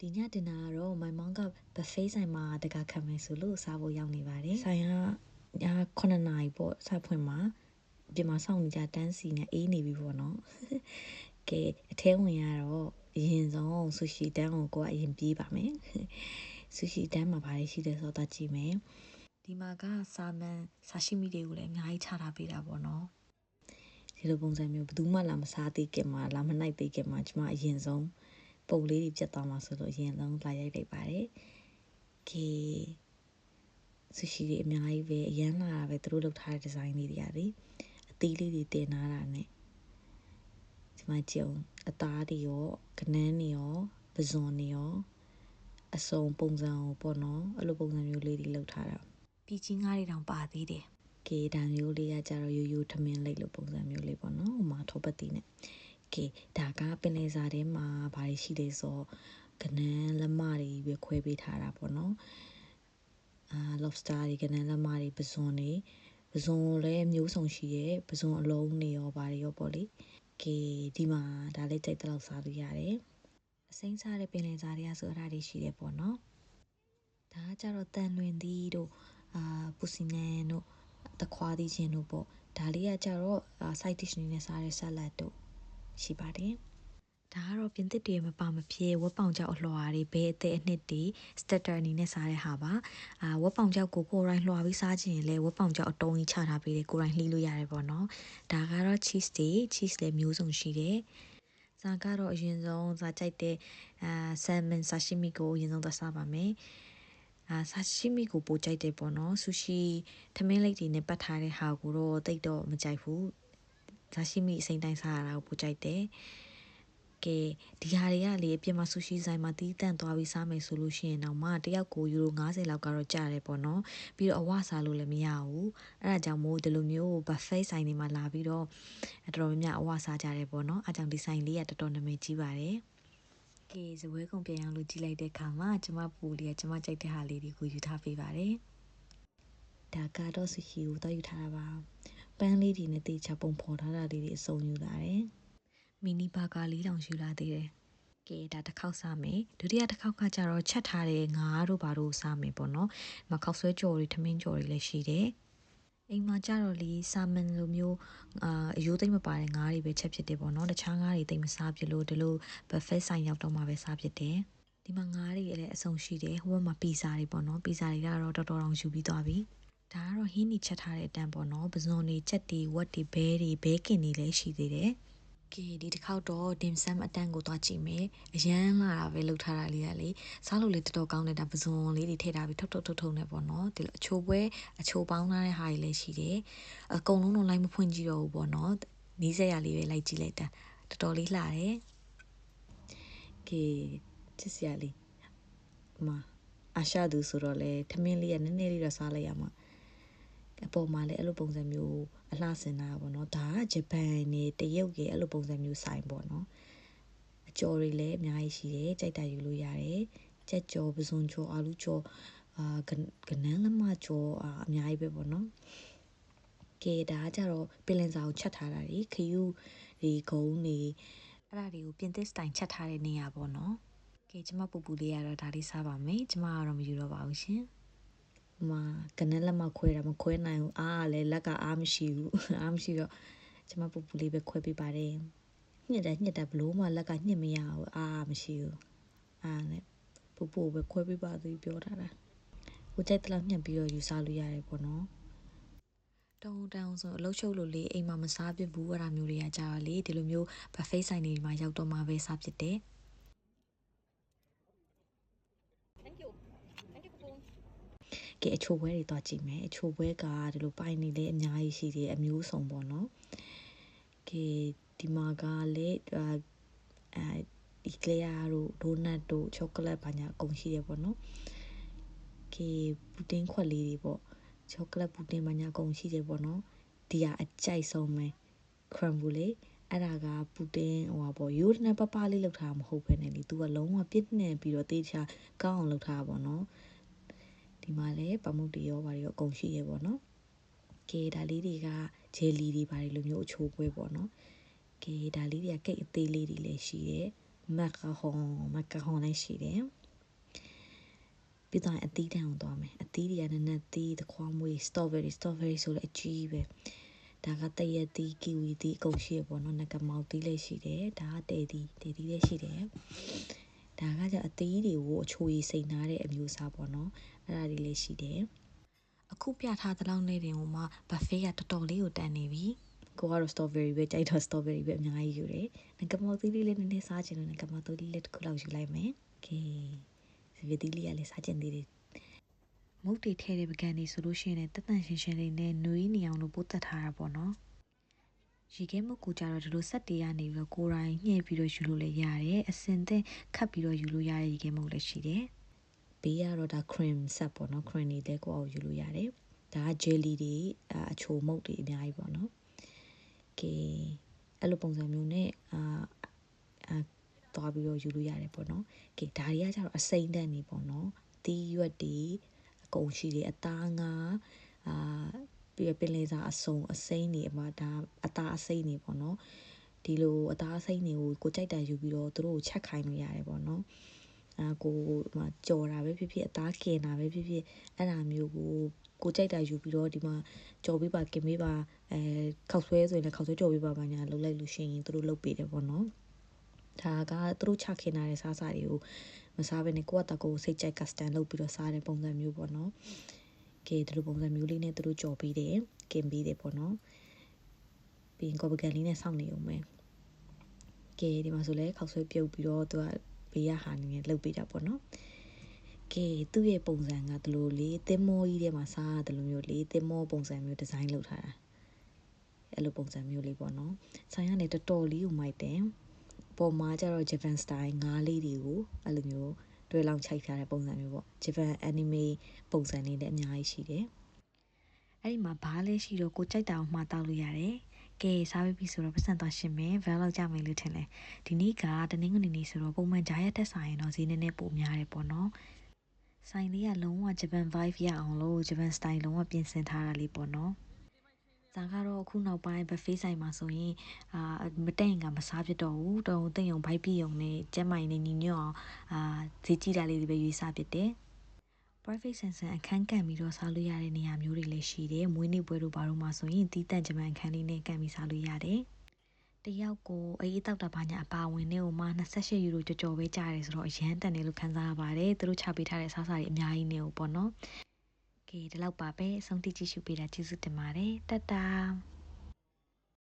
ဒီညတင်တာကတော့ my mom က buffet ဆိုင်မှာတကခံမယ်ဆိုလို့စားဖို့ရောက်နေပါတယ်ဆိုင်ကည9နာရီပေါ့စဖွင့်မှာပြင်မှာစောင့်နေကြတန်းစီနေအေးနေပြီပေါ့နော်ကဲအထဲဝင်ရတော့အရင်ဆုံးဆူရှီတန်းကိုကိုကအရင်ပြေးပါမယ်ဆူရှီတန်းမှာဘာတွေရှိလဲဆိုတော့ကြည့်မယ်ဒီမှာကဆာမန်ဆာရှိမီတွေကိုလည်းအများကြီးချထားပေးတာပေါ့နော်ဒီလိုပုံစံမျိုးဘယ်သူမှလာမစားသေးခင်မှာလာမနိုင်သေးခင်မှာကျွန်မအရင်ဆုံးပုံလေးတွေပြတ်သွားမှာဆိုလို့အရင်ဆုံးလာရိုက်လိုက်ပါတယ်ကဲဆူရှီတွေအများကြီးပဲအရန်လာတာပဲသူတို့လုပ်ထားတဲ့ဒီဇိုင်းလေးတွေကလေအသေးလေးတွေတင်ထားတာနဲ့ဒီမှာကြည့်အောင်အသားတွေရောကနန်းတွေရောပဇွန်တွေရောအစုံပုံစံကိုပေါ့နော်အဲ့လိုပုံစံမျိုးလေးတွေလုပ်ထားတာပြည်ကြီးငါးတွေတောင်ပါသေးတယ်ကဲဒါမျိုးလေးကကြတော့ရိုးရိုးထမင်းလိုက်လို့ပုံစံမျိုးလေးပေါ့နော်ဟိုမှာထောပတ်တီနဲ့ကဲဒါကပင်လယ်စာထဲမှာဘာတွေရှိလဲဆိုကနန်းလက်မတွေပဲခွဲပေးထားတာပေါ့နော်lobster တွေကနန်းလက်မတွေပဇွန်တွေပဇွန်လည်းမျိုးစုံရှိရဲ့ပဇွန်အလုံးတွေရောဘာတွေရောပေါ့လေကဲဒီမှာဒါလေးကြိုက်တဲ့လောက်စားလို့ရတယ်အစိမ်းစားတဲ့ပင်လယ်စာတွေကဆိုအဲ့ဒါတွေရှိတယ်ပေါ့နော်ဒါကကြတော့တန်လွင်သီးတို့ပူစီနန်တို့တခွားသီးချင်းတို့ပေါ့ဒါလေးကကြတော့ side dish နေနဲ့စားတဲ့ salad တို့ရှိပါတယ်ဒါကတော့ပြင်သစ်တွေမပါမဖြစ်ဝက်ပေါင်ကြောက်အလွှာတွေဘဲအသေးအနှစ်တွေ starter အနေနဲ့စားတဲ့ဟာပါဝက်ပေါင်ကြောက်ကိုရိုင်းလွှာပြီးစားခြင်းရင်လည်းဝက်ပေါင်ကြောက်အတုံးကြီးချထားပေးတယ်ကိုရိုင်းလှီးလို့ရတယ်ပေါ့နော်ဒါကတော့ cheese တွေ cheese လည်းမျိုးစုံရှိတယ်ဇာကတော့အရင်ဆုံးဇာကြိုက်တဲ့salmon sashimi ကိုအရင်ဆုံးသစားပါမယ်ဆာရှိမီကိုပိုကြိုက်တယ်ပေါ့နော်ဆူရှီထမင်းလိပ်တွေနဲ့ပတ်ထားတဲ့ဟာကိုတော့တိတ်တော့မကြိုက်ဘူးဆာရှိမီအစိမ်းတိုင်းစားရတာကိုပိုကြိုက်တယ်ကဲဒီဟာတွေကလေအပြင်မှာဆူရှီဆိုင်မှာတီးတန့်သွားပြီးစားမယ်ဆိုလို့ရှိရင်တော့မှတယောက်ကိုယူရို50လောက်ကတော့ကျတယ်ပေါ့နော်ပြီးတော့အဝစားလို့လည်းမရဘူးအဲ့ဒါကြောင့်မို့ဒီလိုမျိုး buffet ဆိုင်တွေမှာလာပြီးတော့တော်တော်များများအဝစားကြတယ်ပေါ့နော်အားကြောင့်ဒီဆိုင်လေးကတော်တော်နာမည်ကြီးပါတယ်ကဲဇပွဲကုန်ပြန်အောင်လို့ကြည့်လိုက်တဲ့အခါမှာကျမပူလေးကကျမကြိုက်တဲ့ဟာလေးတွေကိုယူထားပေးပါတယ်ဒါကတော့ဆူရှီကိုတော့ယူထားတာပါပန်းလေးတွေနဲ့တေချာပုံဖော်ထားတာလေးတွေအစုံယူလာတယ်မီနီဘာဂါလေးတောင်ယူလာသေးတယ်ကဲဒါတစ်ခေါက်စားမယ်ဒုတိယတစ်ခေါက်ကကျတော့ချက်ထားတဲ့ငါးတို့ဘာတို့စားမယ်ပေါ့နော်မခောက်ဆွဲကြော်တွေထမင်းကြော်တွေလည်းရှိတယ်အိမ်မှာကြတော့လေဆာမန်လိုမျိုးအယိုးသိမ့်မပါတဲ့ငါးတွေပဲချက်ဖြစ်တယ်ပေါ့နော်တခြားငါးတွေသိမ့်မစားဖြစ်လို့ဒီလို buffet ဆိုင်ရောက်တော့မှပဲစားဖြစ်တယ်ဒီမှာငါးတွေလည်းအဆုံရှိတယ်ဟိုဘက်မှာပီဇာတွေပေါ့နော်ပီဇာတွေကတော့တော်တော်အောင်ယူပြီးသွားပြီဒါကတော့ဟင်းနီချက်ထားတဲ့အတန်းပေါ့နော်ပဇွန်တွေချက်တွေဝက်တွေဘဲတွေဘဲကင်တွေလည်းရှိသေးတယ်ကဲဒီတစ်ခေါက်တော့ dim sum အတန်းကိုသွားကြည့်မယ်အရန်လာတာပဲလှုပ်ထားတာလေးကလေစားလို့လေတော်တော်ကောင်းတယ်ဒါပဇွန်လေးတွေထည့်ထားပြီးထုတ်နေပေါ့နော်ဒီလိုအချိုပွဲအချိုပေါင်းထားတဲ့ဟာတွေလည်းရှိတယ်အကုန်လုံးတော့လိုက်မဖွင့်ကြည့်တော့ဘူးပေါ့နော်နီးစက်ရလေးပဲလိုက်ကြည့်လိုက်တာတော်တော်လေးလှတယ်ကဲချစ်စရာလေးအာရှသူဆိုတော့လေထမင်းလေးကနည်းနည်းလေးတော့စားလိုက်ရမှာအပေါ်မှာလည်းအဲ့လိုပုံစံမျိုးအလှဆင်တာပေါ့နော်ဒါကဂျပန်နဲ့တရုတ်ရဲ့အဲ့လိုပုံစံမျိုးဆိုင်ပေါ့နော်အကျော်တွေလည်းအများကြီးရှိတယ်ကြိုက်တာယူလို့ရတယ်ကြက်ကျော်ပဇွန်ကျော်အာလူကျော်ကနန်းလမကျော်အများကြီးပဲပေါ့နော်ကဲဒါကကြတော့ပင်လယ်စာကိုချက်ထားတာလေခယူးဒီဂုံးတွေအဲ့ဒါတွေကိုပြင်သစ်စတိုင်ချက်ထားတဲ့နေရာပေါ့နော်ကဲကျမပူပူလေးကတော့ဒါလေးစားပါမယ်ကျမကတော့မယူတော့ပါဘူးရှင်ကနန်းလက်မခွဲတာမခွဲနိုင်ဘူးအားကလည်းလက်ကအားမရှိဘူးအားမရှိတော့ကျမပူပူလေးပဲခွဲပေးပါတယ်ညစ်တယ်ဘလို့မှလက်ကညစ်မရဘူးအားမရှိဘူးအားနဲ့ပူပူပဲခွဲပေးပါသေးပြောထားတာကိုကြိုက်တဲ့လောက်ညှက်ပြီးတော့ယူစားလို့ရတယ်ပေါ့နော်တောင်းဆိုအလုပ်ချုပ်လို့လေအိမ်မှာမစားဖြစ်ဘူးအဲ့ဒါမျိုးတွေကကြာတော့လေဒီလိုမျိုး buffet ဆိုင်တွေမှာရောက်တော့မှပဲစားဖြစ်တယ်ကဲအချိုပွဲတွေတော့ကြည့်မယ်အချိုပွဲကဒီလိုပိုင်နေလေအများကြီးရှိတယ်အမျိုးစုံပေါ့နော်ကဲဒီမှာကလေဒီကလေးတို့ဒိုနတ်တို့ချောကလက်ဘာညာအကုန်ရှိရပေါ့နော်ကဲပူတင်းခွက်လေးတွေပေါ့ချောကလက်ပူတင်းဘာညာအကုန်ရှိတယ်ပေါ့နော်ဒီကအကြိုက်ဆုံးပဲ crumble လေအဲ့ဒါကပူတင်းဟိုပါပေါ့ရိုးနဲ့ပပလေးလောက်ထားမဟုတ်ဘဲနဲ့လေသူကလုံးဝပြည့်နေပြီးတော့တေးချာကောင်းအောင်လောက်ထားပါပေါ့နော်ဒီမှာလည်းပမုတ်တွေရောဘာတွေရောအကုန်ရှိရပေါ့နော်ကဲဒါလေးတွေကဂျယ်လီတွေဘာတွေလိုမျိုးအချိုးပွဲပေါ့နော်ကဲဒါလေးတွေကကိတ်အသေးလေးတွေလည်းရှိတယ် မက်ကာဟွန်လည်းရှိတယ်ပြီးတော့အသီးတန်းအောင်သွားမယ်အသီးတွေကနည်းနည်းသီးတခွားမွေး strawberry ဆိုလည်းအကြီးပဲဒါကတရက်သီးကီဝီသီးအကုန်ရှိရပေါ့နော်ငကမောက်သီးလည်းရှိတယ်ဒါကတဲသီးလည်းရှိတယ်ဒါကကြအသီးတွေကိုအချိုရည်စိန်ထားတဲ့အမျိုးအစားပေါ့နော်အဲ့ဒါတွေလည်းရှိတယ်အခုပြထားတဲ့လောက်နဲ့တင်ဟိုမှာ buffet ကတော်တော်လေးကိုတန်နေပြီကိုကတော့ strawberry ပဲကြိုက်တော့ strawberry ပဲအများကြီးယူတယ်ငကမောက်သီးလေးလည်းနည်းနည်းစားချင်လို့ငကမောက်သီးလေးတစ်ခုလောက်ယူလိုက်မယ်โอเคစပီတီးလေးကလည်းစားချင်သေးတယ်မုတ်တွေထဲတဲ့ပကံတွေဆိုလို့ရှိရင်လည်းတက်တန့်ရှင်းရှင်းလေးနဲ့နွေးနေအောင်လို့ပို့တက်ထားတာပေါ့နော်ရေခဲမုတ်ကိုကြတော့ဒီလိုဆက်တေးကနေပြီးတော့ကိုယ်တိုင်ညှဲ့ပြီးတော့ယူလို့လည်းရတယ်အစင်သင့်ခတ်ပြီးတော့ယူလို့ရတဲ့ရေခဲမုတ်လည်းရှိတယ်ဘေးကတော့ဒါ cream ဆက်ပေါ့နော် cream တွေလည်းကိုယ့်အောင်ယူလို့ရတယ်ဒါက jelly တွေအချိုမုတ်တွေအများကြီးပေါ့နော်ကဲအဲ့လိုပုံစံမျိုးနဲ့သွားပြီးတော့ယူလို့ရတယ်ပေါ့နော်ကဲဒါတွေကကြတော့အစိမ့်တန်းနေပေါ့နော်တီးရွက်တွေအကုန်ရှိတယ်အသားငါပြီးပင်လေစာအစုံအစိမ့်တွေအမဒါအသားအစိမ့်တွေပေါ့နော်ဒီလိုအသားအစိမ့်တွေကိုကြိုက်တာယူပြီးတော့သူတို့ကိုချက်ခိုင်းလို့ရတယ်ပေါ့နော်ကိုကြော်တာပဲဖြစ်ဖြစ်အသားကင်တာပဲဖြစ်ဖြစ်အဲ့ဒါမျိုးကိုကြိုက်တာယူပြီးတော့ဒီမှာကြော်ပေးပါကင်ပေးပါခောက်ဆွဲဆိုရင်လည်းခောက်ဆွဲကြော်ပေးပါညာလုပ်လိုက်လို့ရှိရင်သူတို့လုပ်ပေးတယ်ပေါ့နော်ဒါကသူတို့ချခင်လာတဲ့စားစာတွေကိုမစားဘဲနဲ့ကိုယ့်အတကိုစိတ်ကြိုက် custom လုပ်ပြီးတော့စားတဲ့ပုံစံမျိုးပေါ့နော်ကဲဒီလိုပုံစံမျိုးလေးနဲ့သူတို့ကြော်ပေးတယ်ကင်ပေးတယ်ပေါ့နော်ပြီးရင်ကော်ပကန်လေးနဲ့စောင့်နေအောင်မယ်ကဲဒီမှာဆိုလဲခောက်ဆွဲပြုတ်ပြီးတော့သူကဘေးရဟာနေနဲ့လှုပ်ပေးတာပေါ့နော်ကဲသူ့ရဲ့ပုံစံကဒီလိုလေးသင်းမောကြီးထဲမှာစားရတယ်လို့မျိုးလေးသင်းမောပုံစံမျိုးဒီဇိုင်းလုပ်ထားတာအဲ့လိုပုံစံမျိုးလေးပေါ့နော်ဆိုင်ကလည်းတော်တော်လေးကိုမိုက်တယ်ပေါ်မှာကျတော့ Japan style ငါးလေးတွေကိုအဲ့လိုမျိုးတွဲလောင်းချိုက်ထားတဲ့ပုံစံမျိုးပေါ့ Japan anime ပုံစံလေးလည်းအများကြီးရှိတယ်အဲ့ဒီမှာဘားလေးရှိတော့ကိုကြိုက်တာကိုမှားတောက်လို့ရတယ်ကဲစားပြီးပြီဆိုတော့ပတ်စံသွားရှင်းမယ်ဘယ်လောက်ကြမယ်လို့ထင်လဲဒီနေ့ကတနင်္ဂနွေနေ့ဆိုတော့ပုံမှန်ဂျားရက်တက်ဆိုင်ရင်တော့ဈေးနည်းနည်းပိုများတယ်ပေါ့နော်ဆိုင်လေးကလုံးဝ Japan vibe ရအောင်လို့ Japan style လုံးဝပြင်ဆင်ထားတာလေးပေါ့နော်ဒါကတော့အခုနောက်ပိုင်း buffet ဆိုင်မှာဆိုရင်မတက်ရင်ကမစားဖြစ်တော့ဘူးတုံသိမ့်အောင်ဘိုက်ပြည့်အောင်နဲ့ကျမ်းမိုင်နဲ့ညီညွတ်အောင်ဈေးကြီးတာလေးတွေပဲရွေးစားဖြစ်တယ် private ဆန်အခန်းကန်ပြီးတော့စားလို့ရတဲ့နေရာမျိုးတွေလည်းရှိတယ်မွေးနေ့ပွဲတို့ဘာလို့မှဆိုရင်တီးတန့်ဂျမန်အခန်းလေးနဲ့ကန်ပြီးစားလို့ရတယ်တယောက်ကိုအေးတောက်တာဘာညာအပါဝင်နဲ့ဟိုမှာ28ယူရိုကြော်ပဲကြားရတယ်ဆိုတော့အရန်တန်တယ်လို့ခန်းစားရပါတယ်သူတို့ချပေးထားတဲ့စားစာတွေအများကြီးနေဟုတ်ပေါ့နော်ကဲဒီလောက်ပါပဲအဆုံးထိကြည့်ရှုပေးတာကျေးဇူးတင်ပါတယ်တတ်တာ